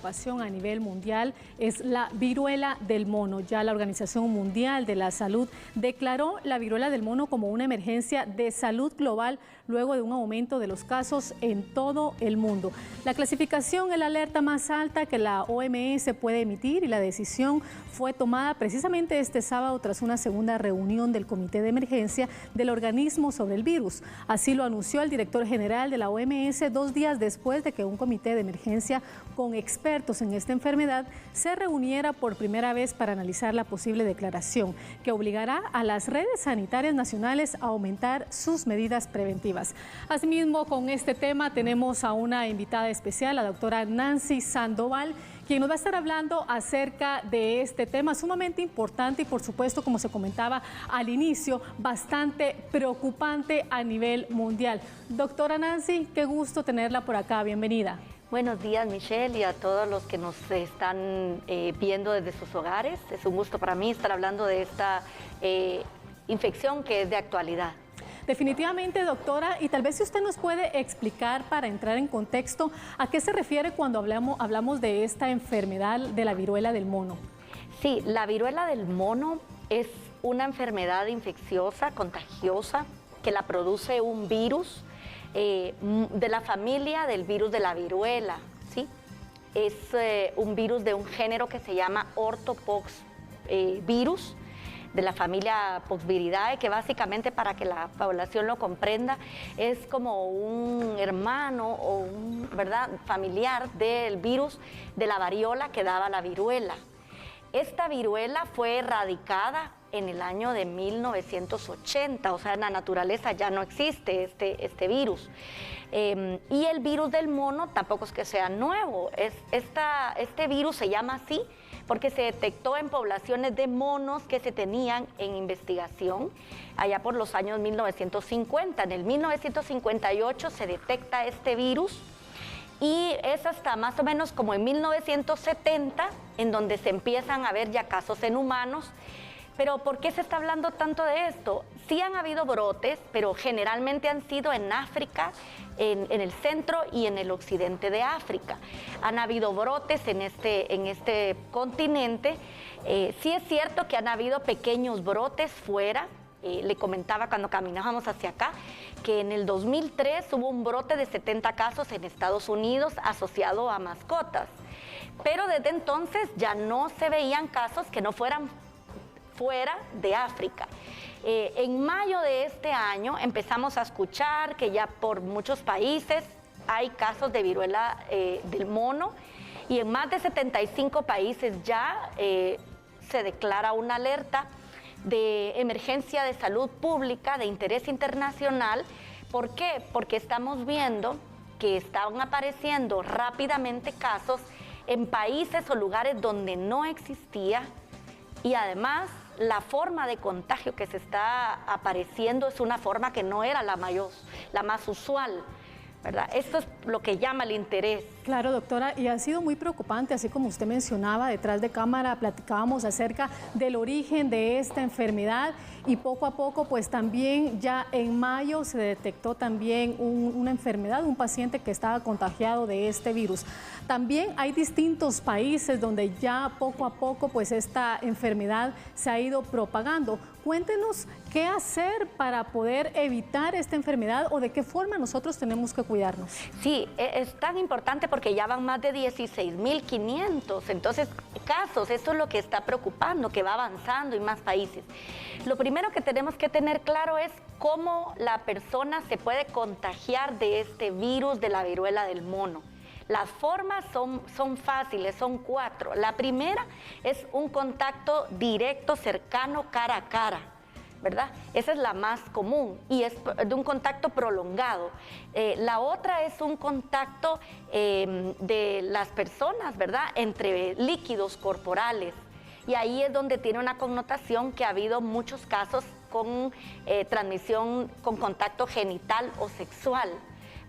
preocupación a nivel mundial es la viruela del mono. Ya la Organización Mundial de la Salud declaró la viruela del mono como una emergencia de salud global luego de un aumento de los casos en todo el mundo. La clasificación es la alerta más alta que la OMS puede emitir y la decisión fue tomada precisamente este sábado tras una segunda reunión del Comité de Emergencia del organismo sobre el virus. Así lo anunció el director general de la OMS 2 días después de que un comité de emergencia con expertos en esta enfermedad se reuniera por primera vez para analizar la posible declaración que obligará a las redes sanitarias nacionales a aumentar sus medidas preventivas. Asimismo, con este tema tenemos a una invitada especial, la doctora Nancy Sandoval, quien nos va a estar hablando acerca de este tema sumamente importante y, por supuesto, como se comentaba al inicio, bastante preocupante a nivel mundial. Doctora Nancy, qué gusto tenerla por acá. Bienvenida. Buenos días, Michelle, y a todos los que nos están viendo desde sus hogares. Es un gusto para mí estar hablando de esta infección que es de actualidad. Definitivamente, doctora, y tal vez si usted nos puede explicar para entrar en contexto a qué se refiere cuando hablamos de esta enfermedad de la viruela del mono. Sí, la viruela del mono es una enfermedad infecciosa, contagiosa, que la produce un virus de la familia del virus de la viruela, ¿sí? Es un virus de un género que se llama ortopox virus, de la familia Poxviridae, que básicamente, para que la población lo comprenda, es como un hermano o un familiar del virus de la variola que daba la viruela. Esta viruela fue erradicada en el año de 1980, o sea, en la naturaleza ya no existe este virus. Y el virus del mono tampoco es que sea nuevo, este virus se llama así porque se detectó en poblaciones de monos que se tenían en investigación allá por los años 1950. En el 1958 se detecta este virus y es hasta más o menos como en 1970 en donde se empiezan a ver ya casos en humanos. Pero ¿por qué se está hablando tanto de esto? Sí han habido brotes, pero generalmente han sido en África, en el centro y en el occidente de África. Han habido brotes en este continente. Sí es cierto que han habido pequeños brotes fuera. Le comentaba cuando caminábamos hacia acá que en el 2003 hubo un brote de 70 casos en Estados Unidos asociado a mascotas. Pero desde entonces ya no se veían casos que no fueran fuera de África. En mayo de este año empezamos a escuchar que ya por muchos países hay casos de viruela del mono y en más de 75 países ya se declara una alerta de emergencia de salud pública de interés internacional. ¿Por qué? Porque estamos viendo que están apareciendo rápidamente casos en países o lugares donde no existía y además la forma de contagio que se está apareciendo es una forma que no era la más usual, ¿verdad? Esto es lo que llama el interés. Claro, doctora, y ha sido muy preocupante, así como usted mencionaba, detrás de cámara platicábamos acerca del origen de esta enfermedad y poco a poco, pues también ya en mayo se detectó también una enfermedad, un paciente que estaba contagiado de este virus. También hay distintos países donde ya poco a poco, pues esta enfermedad se ha ido propagando. Cuéntenos qué hacer para poder evitar esta enfermedad o de qué forma nosotros tenemos que cuidarnos. Sí, es tan importante porque ya van más de 16.500, entonces casos, esto es lo que está preocupando, que va avanzando en más países. Lo primero que tenemos que tener claro es cómo la persona se puede contagiar de este virus de la viruela del mono. Las formas son fáciles, son 4. La primera es un contacto directo, cercano, cara a cara, ¿verdad? Esa es la más común y es de un contacto prolongado. La otra es un contacto de las personas, ¿verdad? Entre líquidos corporales. Y ahí es donde tiene una connotación que ha habido muchos casos con transmisión con contacto genital o sexual,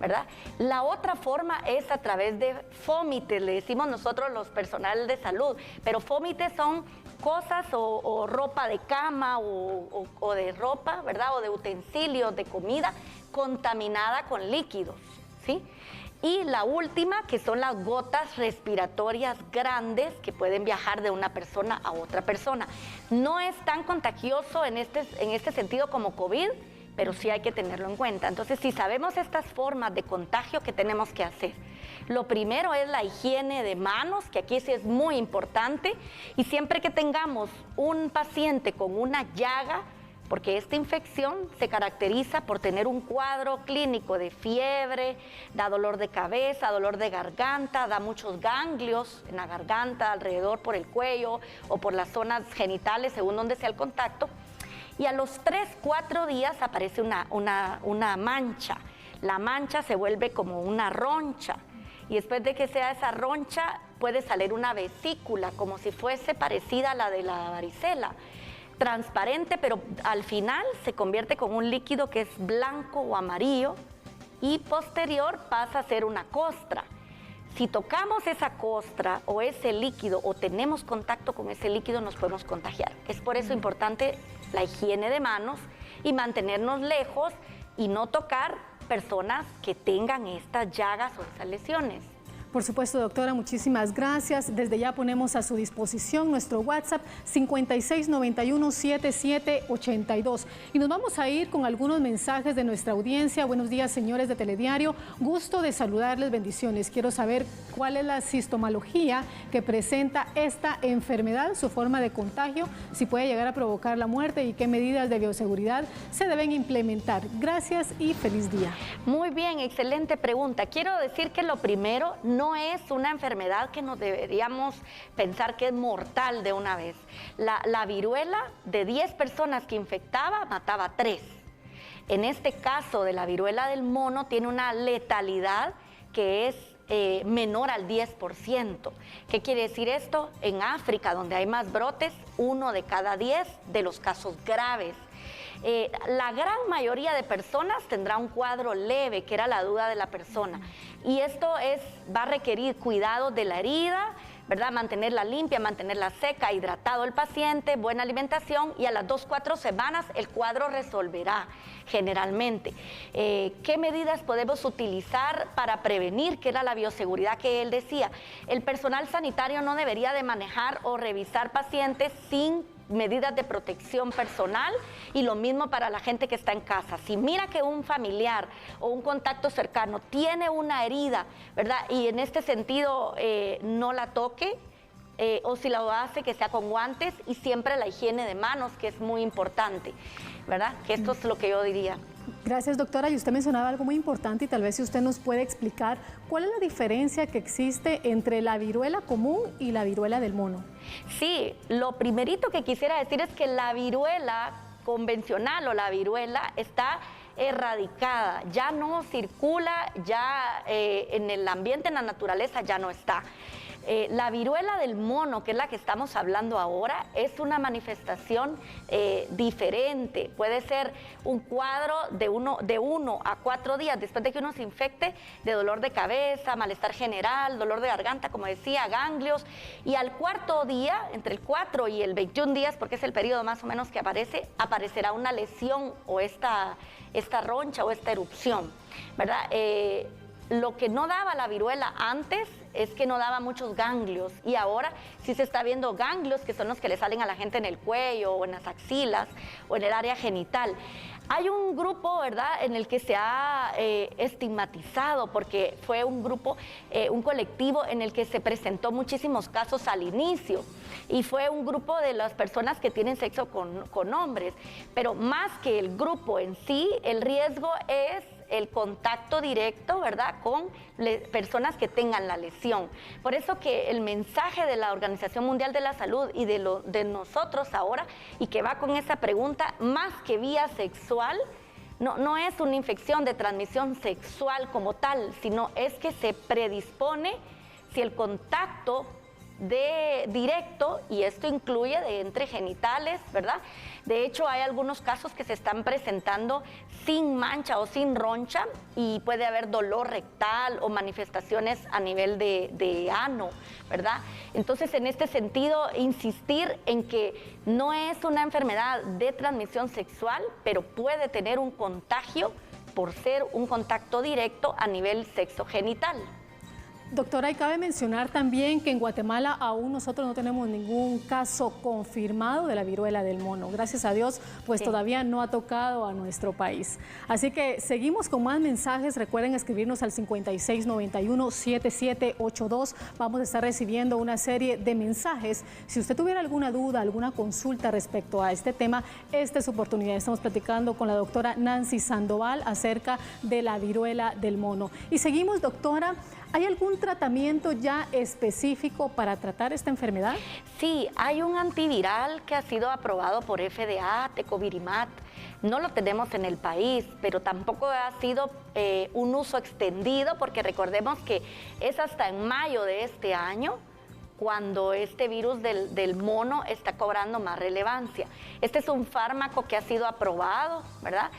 ¿verdad? La otra forma es a través de fómites, le decimos nosotros los personal de salud, pero fómites son cosas o ropa de cama o de ropa, ¿verdad? O de utensilios de comida contaminada con líquidos, ¿sí? Y la última, que son las gotas respiratorias grandes que pueden viajar de una persona a otra persona. No es tan contagioso en este sentido como COVID, pero sí hay que tenerlo en cuenta. Entonces, si sabemos estas formas de contagio, ¿qué tenemos que hacer? Lo primero es la higiene de manos, que aquí sí es muy importante, y siempre que tengamos un paciente con una llaga, porque esta infección se caracteriza por tener un cuadro clínico de fiebre, da dolor de cabeza, dolor de garganta, da muchos ganglios en la garganta, alrededor por el cuello o por las zonas genitales, según donde sea el contacto. Y a los 3-4 días aparece una mancha. La mancha se vuelve como una roncha. Y después de que sea esa roncha, puede salir una vesícula, como si fuese parecida a la de la varicela. Transparente, pero al final se convierte con un líquido que es blanco o amarillo y posterior pasa a ser una costra. Si tocamos esa costra o ese líquido o tenemos contacto con ese líquido, nos podemos contagiar. Es por eso importante la higiene de manos y mantenernos lejos y no tocar personas que tengan estas llagas o estas lesiones. Por supuesto, doctora, muchísimas gracias. Desde ya ponemos a su disposición nuestro WhatsApp 5691-7782. Y nos vamos a ir con algunos mensajes de nuestra audiencia. Buenos días, señores de Telediario. Gusto de saludarles, bendiciones. Quiero saber cuál es la sintomatología que presenta esta enfermedad, su forma de contagio, si puede llegar a provocar la muerte y qué medidas de bioseguridad se deben implementar. Gracias y feliz día. Muy bien, excelente pregunta. Quiero decir que lo primero, no es una enfermedad que nos deberíamos pensar que es mortal de una vez. La viruela, de 10 personas que infectaba, mataba 3. En este caso de la viruela del mono, tiene una letalidad que es menor al 10%. ¿Qué quiere decir esto? En África, donde hay más brotes, 1 de cada 10 de los casos graves. La gran mayoría de personas tendrá un cuadro leve, que era la duda de la persona. Y esto va a requerir cuidado de la herida, ¿verdad? Mantenerla limpia, mantenerla seca, hidratado el paciente, buena alimentación, y a las 2-4 semanas el cuadro resolverá generalmente. ¿Qué medidas podemos utilizar para prevenir? Que era la bioseguridad que él decía. El personal sanitario no debería de manejar o revisar pacientes sin medidas de protección personal, y lo mismo para la gente que está en casa. Si mira que un familiar o un contacto cercano tiene una herida, ¿verdad? Y en este sentido no la toque, o si lo hace, que sea con guantes, y siempre la higiene de manos, que es muy importante, ¿verdad? Que esto es lo que yo diría. Gracias, doctora. Y usted mencionaba algo muy importante, y tal vez si usted nos puede explicar cuál es la diferencia que existe entre la viruela común y la viruela del mono. Sí, lo primerito que quisiera decir es que la viruela convencional o la viruela está erradicada, ya no circula, ya en el ambiente, en la naturaleza ya no está. La viruela del mono, que es la que estamos hablando ahora, es una manifestación diferente. Puede ser un cuadro de 1 a 4 días después de que uno se infecte, de dolor de cabeza, malestar general, dolor de garganta, como decía, ganglios, y al 4.º día, entre el 4 y el 21 días, porque es el periodo más o menos que aparecerá una lesión o esta roncha o esta erupción, ¿verdad? Lo que no daba la viruela antes es que no daba muchos ganglios, y ahora sí se está viendo ganglios, que son los que le salen a la gente en el cuello o en las axilas o en el área genital. Hay un grupo, ¿verdad?, en el que se ha estigmatizado, porque fue un grupo, un colectivo en el que se presentó muchísimos casos al inicio, y fue un grupo de las personas que tienen sexo con hombres, pero más que el grupo en sí, el riesgo es el contacto directo, ¿verdad?, con personas que tengan la lesión. Por eso que el mensaje de la Organización Mundial de la Salud y de nosotros ahora, y que va con esa pregunta, más que vía sexual, no es una infección de transmisión sexual como tal, sino es que se predispone si el contacto directo, y esto incluye de entre genitales, ¿verdad? De hecho, hay algunos casos que se están presentando sin mancha o sin roncha, y puede haber dolor rectal o manifestaciones a nivel de ano, ¿verdad? Entonces, en este sentido, insistir en que no es una enfermedad de transmisión sexual, pero puede tener un contagio por ser un contacto directo a nivel sexogenital. Doctora, y cabe mencionar también que en Guatemala aún nosotros no tenemos ningún caso confirmado de la viruela del mono. Gracias a Dios, pues sí, todavía no ha tocado a nuestro país. Así que seguimos con más mensajes. Recuerden escribirnos al 5691-7782. Vamos a estar recibiendo una serie de mensajes. Si usted tuviera alguna duda, alguna consulta respecto a este tema, esta es su oportunidad. Estamos platicando con la doctora Nancy Sandoval acerca de la viruela del mono. Y seguimos, doctora. ¿Hay algún tratamiento ya específico para tratar esta enfermedad? Sí, hay un antiviral que ha sido aprobado por FDA, Tecovirimat. No lo tenemos en el país, pero tampoco ha sido un uso extendido, porque recordemos que es hasta en mayo de este año cuando este virus del mono está cobrando más relevancia. Este es un fármaco que ha sido aprobado, ¿verdad?,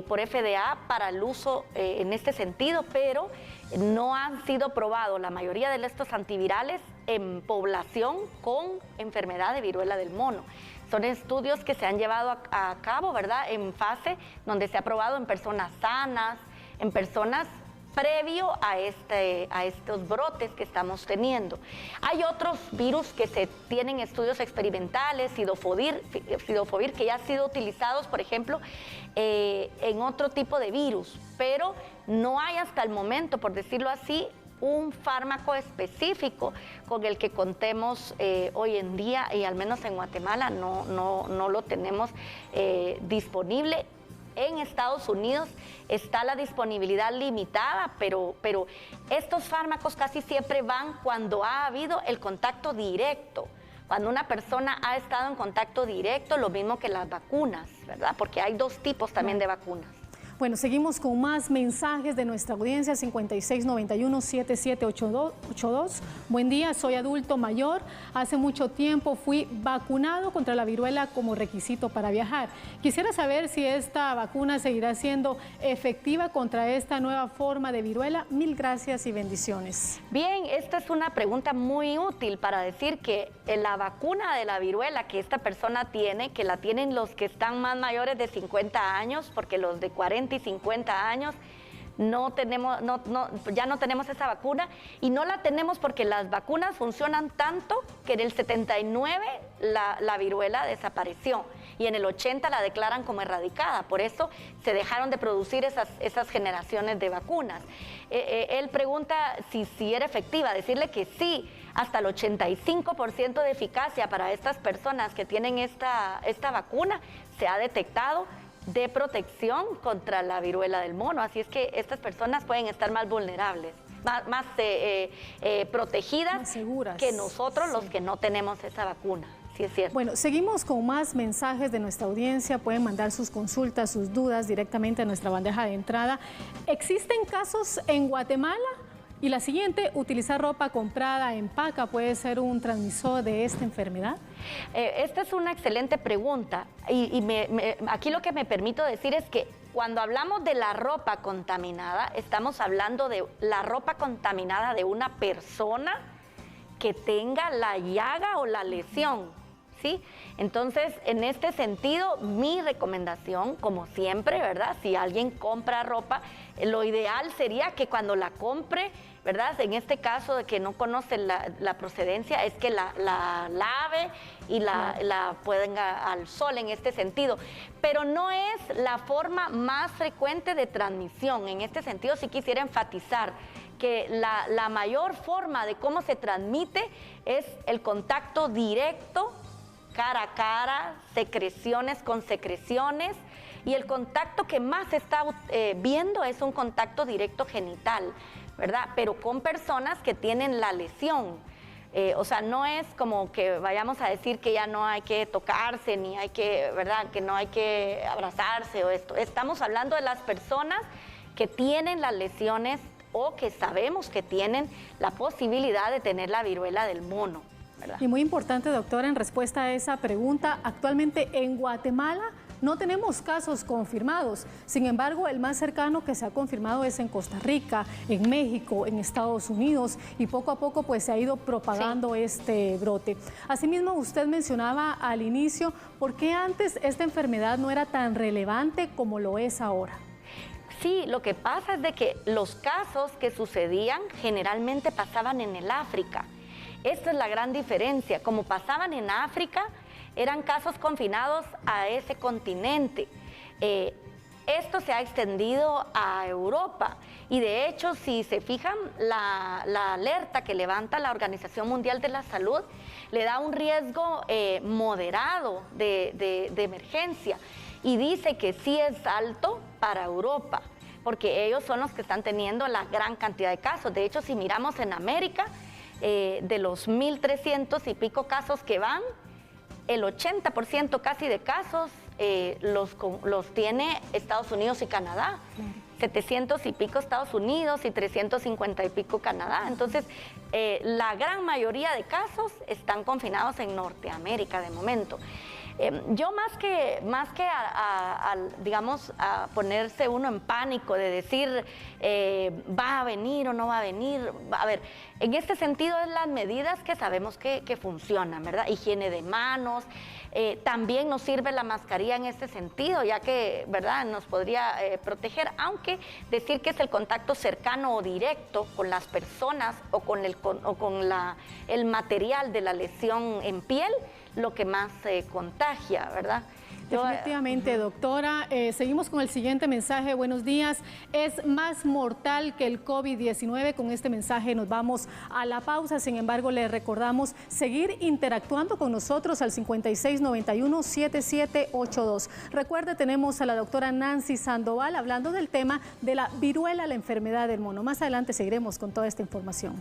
por FDA para el uso en este sentido, pero no han sido probados la mayoría de estos antivirales en población con enfermedad de viruela del mono. Son estudios que se han llevado a cabo, ¿verdad?, en fase donde se ha probado en personas sanas, en personas previo a estos brotes que estamos teniendo. Hay otros virus que se tienen estudios experimentales, Cidofovir, que ya han sido utilizados, por ejemplo, en otro tipo de virus, pero no hay hasta el momento, por decirlo así, un fármaco específico con el que contemos hoy en día, y al menos en Guatemala no lo tenemos disponible. En Estados Unidos está la disponibilidad limitada, pero estos fármacos casi siempre van cuando ha habido el contacto directo, cuando una persona ha estado en contacto directo, lo mismo que las vacunas, ¿verdad? Porque hay dos tipos también de vacunas. Bueno, seguimos con más mensajes de nuestra audiencia, 5691-7782. Buen día, soy adulto mayor. Hace mucho tiempo fui vacunado contra la viruela como requisito para viajar. Quisiera saber si esta vacuna seguirá siendo efectiva contra esta nueva forma de viruela. Mil gracias y bendiciones. Bien, esta es una pregunta muy útil para decir que la vacuna de la viruela que esta persona tiene, que la tienen los que están más mayores de 50 años, porque los de 40 y 50 años ya no tenemos esa vacuna, y no la tenemos porque las vacunas funcionan tanto que en el 79 la viruela desapareció y en el 80 la declaran como erradicada. Por eso se dejaron de producir esas generaciones de vacunas. Él pregunta si era efectiva. Decirle que sí, hasta el 85% de eficacia para estas personas que tienen esta vacuna se ha detectado de protección contra la viruela del mono. Así es que estas personas pueden estar más vulnerables, más protegidas, más seguras que nosotros, sí, los que no tenemos esa vacuna. Sí, es cierto. Bueno, seguimos con más mensajes de nuestra audiencia. Pueden mandar sus consultas, sus dudas directamente a nuestra bandeja de entrada. ¿Existen casos en Guatemala? Y la siguiente, ¿utilizar ropa comprada en paca puede ser un transmisor de esta enfermedad? Esta es una excelente pregunta, y aquí lo que me permito decir es que cuando hablamos de la ropa contaminada, estamos hablando de la ropa contaminada de una persona que tenga la llaga o la lesión, ¿sí? Entonces, en este sentido, mi recomendación, como siempre, ¿verdad?, si alguien compra ropa, lo ideal sería que cuando la compre, ¿verdad?, en este caso de que no conoce la procedencia, es que la lave y la ponga al sol en este sentido. Pero no es la forma más frecuente de transmisión. En este sentido sí quisiera enfatizar que la mayor forma de cómo se transmite es el contacto directo, cara a cara, secreciones con secreciones, y el contacto que más se está viendo es un contacto directo genital, ¿verdad? Pero con personas que tienen la lesión. O sea, no es como que vayamos a decir que ya no hay que tocarse, ni hay que, ¿verdad?, que no hay que abrazarse o esto. Estamos hablando de las personas que tienen las lesiones o que sabemos que tienen la posibilidad de tener la viruela del mono, ¿verdad? Y muy importante, doctora, en respuesta a esa pregunta, actualmente en Guatemala no tenemos casos confirmados. Sin embargo, el más cercano que se ha confirmado es en Costa Rica, en México, en Estados Unidos, y poco a poco pues se ha ido propagando este brote. Asimismo, usted mencionaba al inicio, ¿por qué antes esta enfermedad no era tan relevante como lo es ahora? Sí, lo que pasa es de que los casos que sucedían generalmente pasaban en el África. Esta es la gran diferencia. Como pasaban en África, eran casos confinados a ese continente. Esto se ha extendido a Europa y de hecho, si se fijan, la alerta que levanta la Organización Mundial de la Salud le da un riesgo moderado de emergencia y dice que sí es alto para Europa, porque ellos son los que están teniendo la gran cantidad de casos. De hecho, si miramos en América, de los 1.300 y pico casos que van, el 80% casi de casos los tiene Estados Unidos y Canadá. 700 y pico Estados Unidos y 350 y pico Canadá. Entonces, la gran mayoría de casos están confinados en Norteamérica de momento. Yo más que digamos, a ponerse uno en pánico de decir va a venir o no va a venir, a ver, en este sentido es las medidas que sabemos que funcionan, ¿verdad? Higiene de manos, también nos sirve la mascarilla en este sentido, ya que, ¿verdad?, nos podría proteger, aunque decir que es el contacto cercano o directo con las personas o con el material de la lesión en piel, lo que más contagia, ¿verdad? Definitivamente, doctora. Seguimos con el siguiente mensaje. Buenos días. Es más mortal que el COVID-19. Con este mensaje nos vamos a la pausa. Sin embargo, le recordamos seguir interactuando con nosotros al 5691-7782. Recuerde, tenemos a la doctora Nancy Sandoval hablando del tema de la viruela, la enfermedad del mono. Más adelante seguiremos con toda esta información.